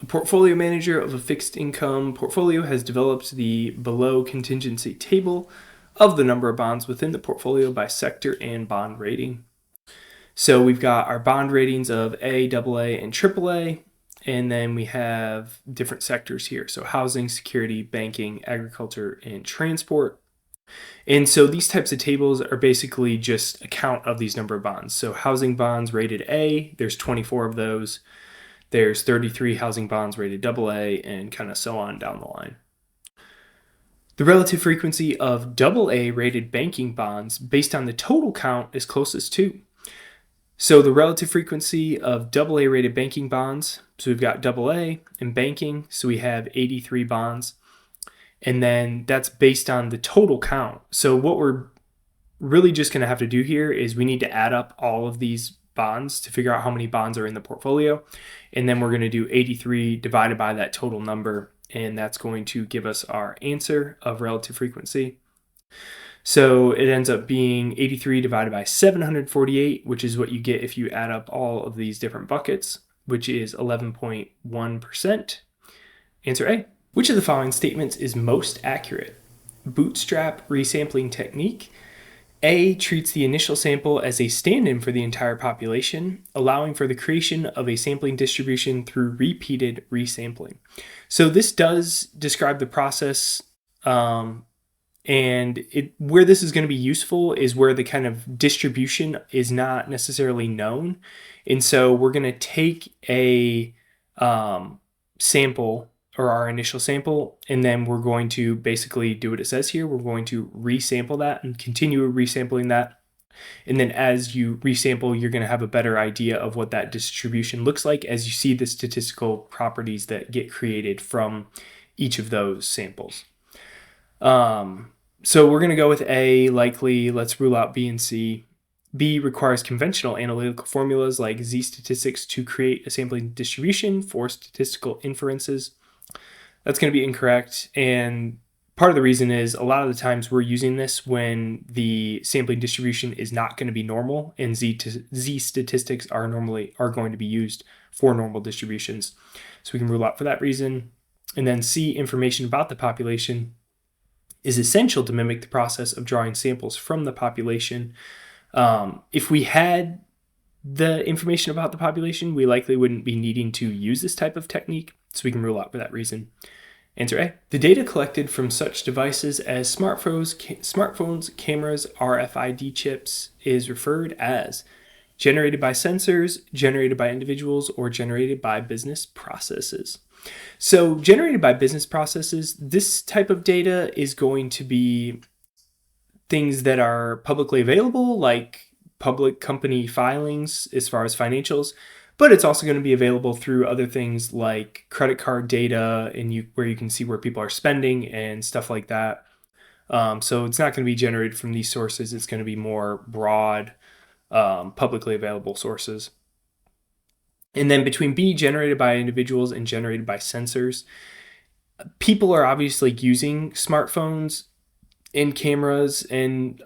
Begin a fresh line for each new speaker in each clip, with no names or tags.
A portfolio manager of a fixed income portfolio has developed the below contingency table of the number of bonds within the portfolio by sector and bond rating. So we've got our bond ratings of A, AA, and AAA, and then we have different sectors here. So housing, security, banking, agriculture, and transport. And so these types of tables are basically just a count of these number of bonds. So housing bonds rated A, there's 24 of those. There's 33 housing bonds rated AA, and kind of so on down the line. The relative frequency of AA rated banking bonds based on the total count is closest to. So the relative frequency of AA rated banking bonds, so we've got AA and banking, so we have 83 bonds. And then that's based on the total count. So what we're really just going to have to do here is we need to add up all of these bonds to figure out how many bonds are in the portfolio. And then we're going to do 83 divided by that total number. And that's going to give us our answer of relative frequency. So it ends up being 83 divided by 748, which is what you get if you add up all of these different buckets, which is 11.1%. Answer A. Which of the following statements is most accurate? Bootstrap resampling technique. A treats the initial sample as a stand-in for the entire population, allowing for the creation of a sampling distribution through repeated resampling. So this does describe the process, and where this is going to be useful is where the kind of distribution is not necessarily known. And so we're going to take a sample, or our initial sample, and then we're going to basically do what it says here. We're going to resample that and continue resampling that. And then as you resample, you're going to have a better idea of what that distribution looks like as you see the statistical properties that get created from each of those samples. So we're going to go with A, likely. Let's rule out B and C. B requires conventional analytical formulas like z-statistics to create a sampling distribution for statistical inferences. That's going to be incorrect, and part of the reason is a lot of the times we're using this when the sampling distribution is not going to be normal, and z-statistics are going to be used for normal distributions. So we can rule out for that reason. And then C, information about the population is essential to mimic the process of drawing samples from the population. If we had the information about the population, we likely wouldn't be needing to use this type of technique, so we can rule out for that reason. Answer A. The data collected from such devices as smartphones, cameras, RFID chips is referred as generated by sensors, generated by individuals, or generated by business processes. So generated by business processes, this type of data is going to be things that are publicly available, like public company filings as far as financials, but it's also going to be available through other things like credit card data, and where you can see where people are spending and stuff like that. So it's not going to be generated from these sources. It's going to be more broad, publicly available sources. And then between B, generated by individuals, and generated by sensors, people are obviously using smartphones and cameras, and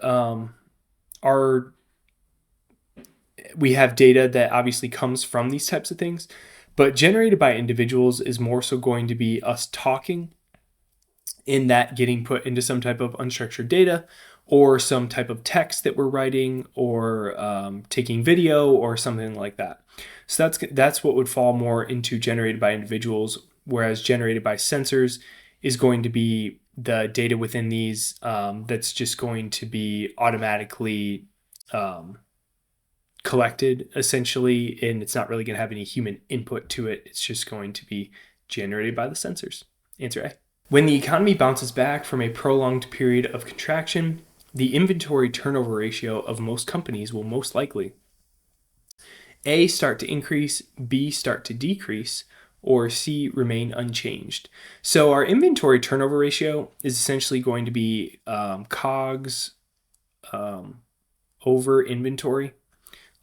we have data that obviously comes from these types of things, but generated by individuals is more so going to be us talking, in that getting put into some type of unstructured data or some type of text that we're writing, or taking video or something like that. So that's what would fall more into generated by individuals, whereas generated by sensors is going to be the data within these that's just going to be automatically collected, essentially, and it's not really going to have any human input to it. It's just going to be generated by the sensors. Answer A. When the economy bounces back from a prolonged period of contraction, the inventory turnover ratio of most companies will most likely A, start to increase, B, start to decrease, or C, remain unchanged. So our inventory turnover ratio is essentially going to be COGS over inventory.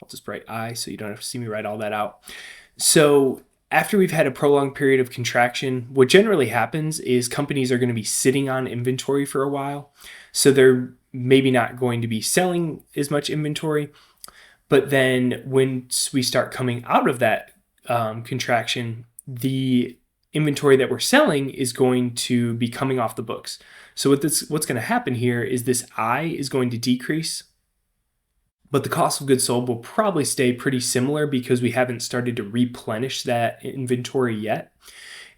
I'll just write I so you don't have to see me write all that out. So after we've had a prolonged period of contraction, what generally happens is companies are going to be sitting on inventory for a while. So they're maybe not going to be selling as much inventory. But then once we start coming out of that contraction, the inventory that we're selling is going to be coming off the books. So what's going to happen here is this I is going to decrease, but the cost of goods sold will probably stay pretty similar because we haven't started to replenish that inventory yet.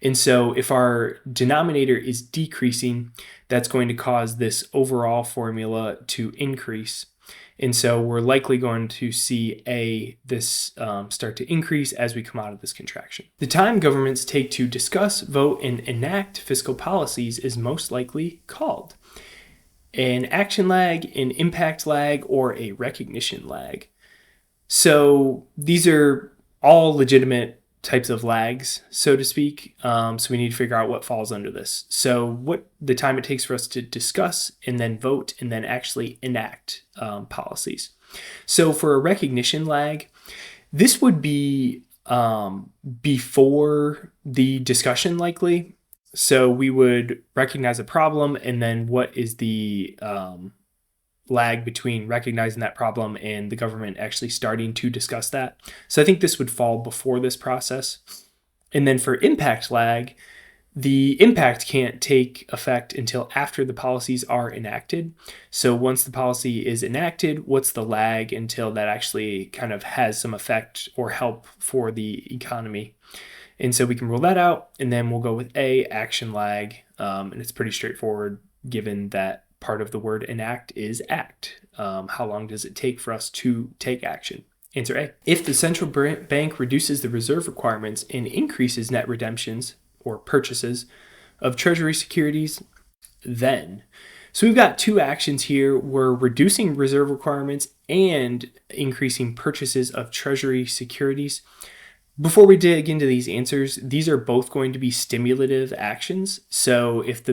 And so if our denominator is decreasing, that's going to cause this overall formula to increase. And so we're likely going to see this start to increase as we come out of this contraction. The time governments take to discuss, vote, and enact fiscal policies is most likely called an action lag, an impact lag, or a recognition lag. So these are all legitimate types of lags, so to speak. So we need to figure out what falls under this. So what the time it takes for us to discuss and then vote and then actually enact policies. So for a recognition lag, this would be before the discussion likely. So we would recognize a problem, and then what is the lag between recognizing that problem and the government actually starting to discuss that. So I think this would fall before this process. And then for impact lag, the impact can't take effect until after the policies are enacted. So once the policy is enacted, what's the lag until that actually kind of has some effect or help for the economy? And so we can rule that out, and then we'll go with A, action lag. And it's pretty straightforward given that part of the word enact is act. How long does it take for us to take action? Answer A. If the central bank reduces the reserve requirements and increases net redemptions or purchases of Treasury securities, then. So we've got two actions here. We're reducing reserve requirements and increasing purchases of Treasury securities. Before we dig into these answers, these are both going to be stimulative actions. So if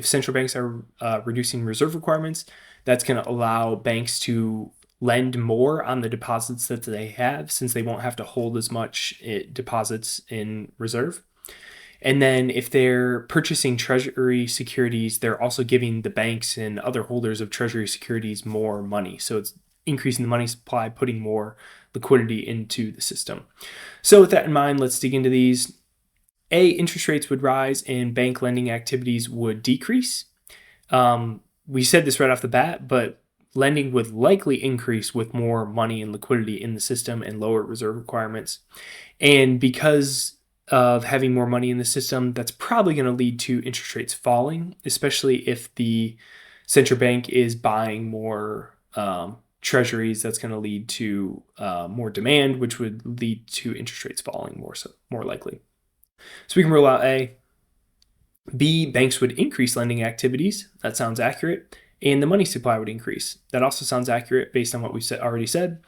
central banks are reducing reserve requirements, that's going to allow banks to lend more on the deposits that they have, since they won't have to hold as much deposits in reserve. And then if they're purchasing Treasury securities, they're also giving the banks and other holders of Treasury securities more money. So it's increasing the money supply, putting more liquidity into the system. So with that in mind, let's dig into these. A, interest rates would rise and bank lending activities would decrease. We said this right off the bat, but lending would likely increase with more money and liquidity in the system and lower reserve requirements. And because of having more money in the system, that's probably going to lead to interest rates falling, especially if the central bank is buying more treasuries. That's going to lead to more demand, which would lead to interest rates falling more likely. So we can rule out A. B, banks would increase lending activities. That sounds accurate. And the money supply would increase. That also sounds accurate based on what we already said.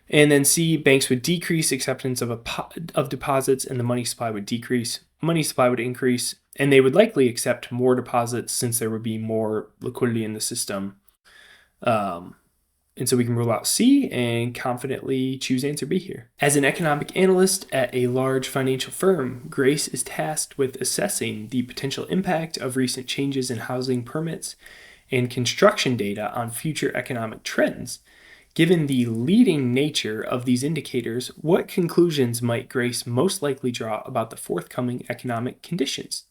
And then C, banks would decrease acceptance of deposits and the money supply would decrease. Money supply would increase, and they would likely accept more deposits since there would be more liquidity in the system. And so we can rule out C and confidently choose answer B here. As an economic analyst at a large financial firm, Grace is tasked with assessing the potential impact of recent changes in housing permits and construction data on future economic trends. Given the leading nature of these indicators, what conclusions might Grace most likely draw about the forthcoming economic conditions?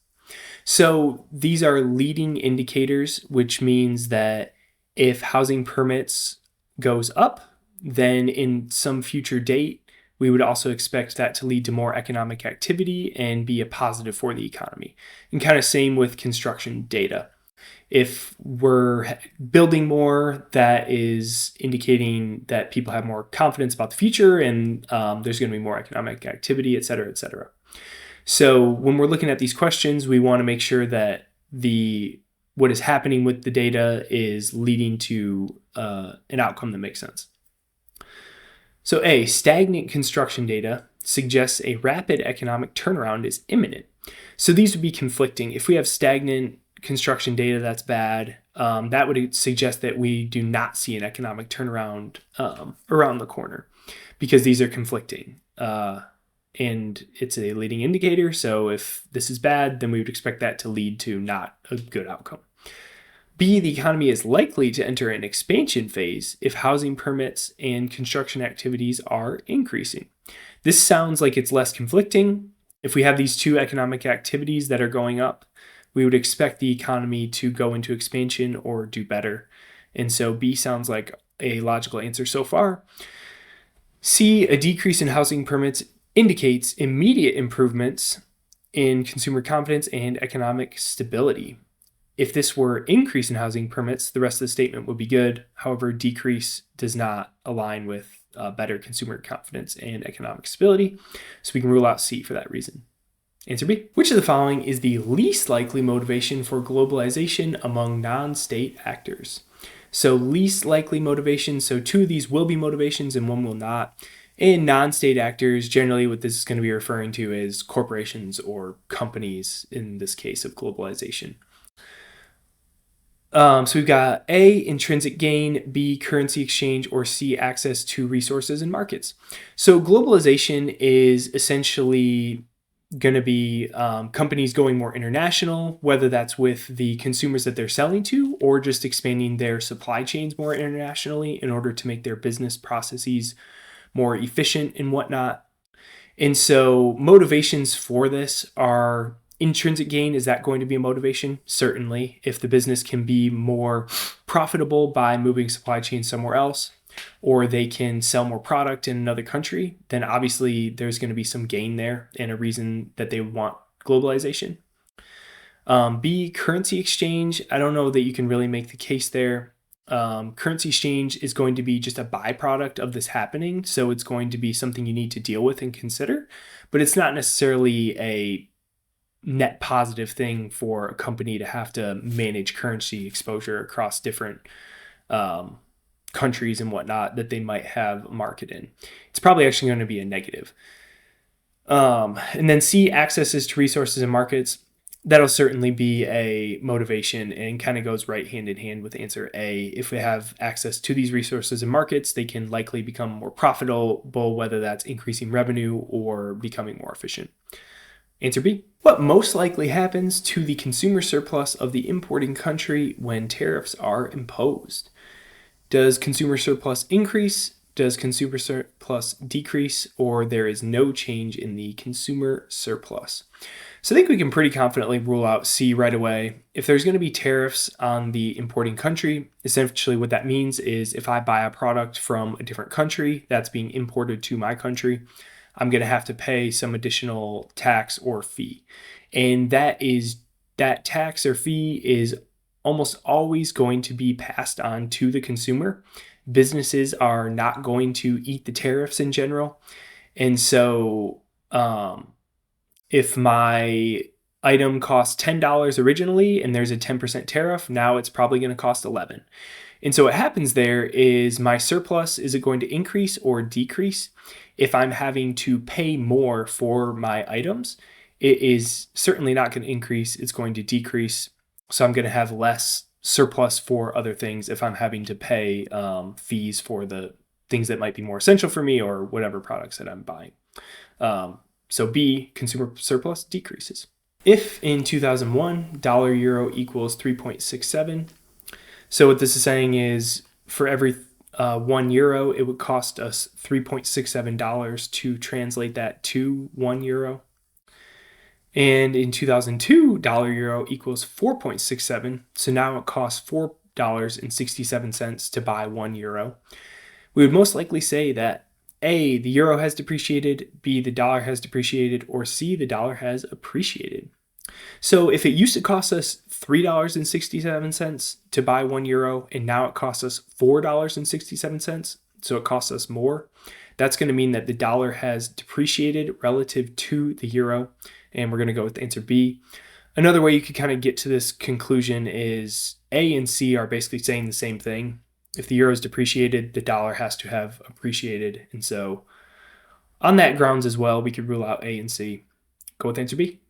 So these are leading indicators, which means that if housing permits goes up, then in some future date, we would also expect that to lead to more economic activity and be a positive for the economy. And kind of same with construction data. If we're building more, that is indicating that people have more confidence about the future and there's going to be more economic activity, et cetera, et cetera. So when we're looking at these questions, we want to make sure that what is happening with the data is leading to an outcome that makes sense. So A, stagnant construction data suggests a rapid economic turnaround is imminent. So these would be conflicting. If we have stagnant construction data, that's bad. That would suggest that we do not see an economic turnaround around the corner because these are conflicting. And it's a leading indicator. So if this is bad, then we would expect that to lead to not a good outcome. B, the economy is likely to enter an expansion phase if housing permits and construction activities are increasing. This sounds like it's less conflicting. If we have these two economic activities that are going up, we would expect the economy to go into expansion or do better. And so B sounds like a logical answer so far. C, a decrease in housing permits indicates immediate improvements in consumer confidence and economic stability. If this were increase in housing permits, the rest of the statement would be good. However, decrease does not align with better consumer confidence and economic stability. So we can rule out C for that reason. Answer B. Which of the following is the least likely motivation for globalization among non-state actors? So least likely motivation, so two of these will be motivations and one will not. And non-state actors, generally what this is going to be referring to is corporations or companies in this case of globalization. So we've got A, intrinsic gain, B, currency exchange, or C, access to resources and markets. So globalization is essentially going to be companies going more international, whether that's with the consumers that they're selling to or just expanding their supply chains more internationally in order to make their business processes more efficient and whatnot. And so motivations for this are intrinsic gain. Is that going to be a motivation? Certainly. If the business can be more profitable by moving supply chain somewhere else, or they can sell more product in another country, then obviously there's going to be some gain there and a reason that they want globalization. B, currency exchange. I don't know that you can really make the case there. Currency exchange is going to be just a byproduct of this happening. So it's going to be something you need to deal with and consider, but it's not necessarily a net positive thing for a company to have to manage currency exposure across different countries and whatnot that they might have a market in. It's probably actually going to be a negative. And then C, accesses to resources and markets. That'll certainly be a motivation and kind of goes right hand in hand with answer A. If they have access to these resources and markets, they can likely become more profitable, whether that's increasing revenue or becoming more efficient. Answer B. What most likely happens to the consumer surplus of the importing country when tariffs are imposed? Does consumer surplus increase? Does consumer surplus decrease? Or there is no change in the consumer surplus? So I think we can pretty confidently rule out C right away. If there's going to be tariffs on the importing country, essentially what that means is if I buy a product from a different country that's being imported to my country, I'm going to have to pay some additional tax or fee. And that tax or fee is almost always going to be passed on to the consumer. Businesses are not going to eat the tariffs in general. And so if my item costs $10 originally and there's a 10% tariff, now it's probably going to cost $11. And so what happens there is my surplus, is it going to increase or decrease? If I'm having to pay more for my items, it is certainly not going to increase. It's going to decrease. So I'm going to have less surplus for other things if I'm having to pay fees for the things that might be more essential for me or whatever products that I'm buying. So B, consumer surplus decreases. If in 2001, dollar euro equals 3.67, so what this is saying is for every 1 euro, it would cost us $3.67 to translate that to 1 euro. And in 2002, dollar euro equals 4.67. So now it costs $4.67 to buy 1 euro. We would most likely say that A, the euro has depreciated, B, the dollar has depreciated, or C, the dollar has appreciated. So if it used to cost us $3.67 to buy 1 euro, and now it costs us $4.67, so it costs us more, that's going to mean that the dollar has depreciated relative to the euro, and we're going to go with answer B. Another way you could kind of get to this conclusion is A and C are basically saying the same thing. If the euro is depreciated, the dollar has to have appreciated. And so on that grounds as well, we could rule out A and C. Go with answer B.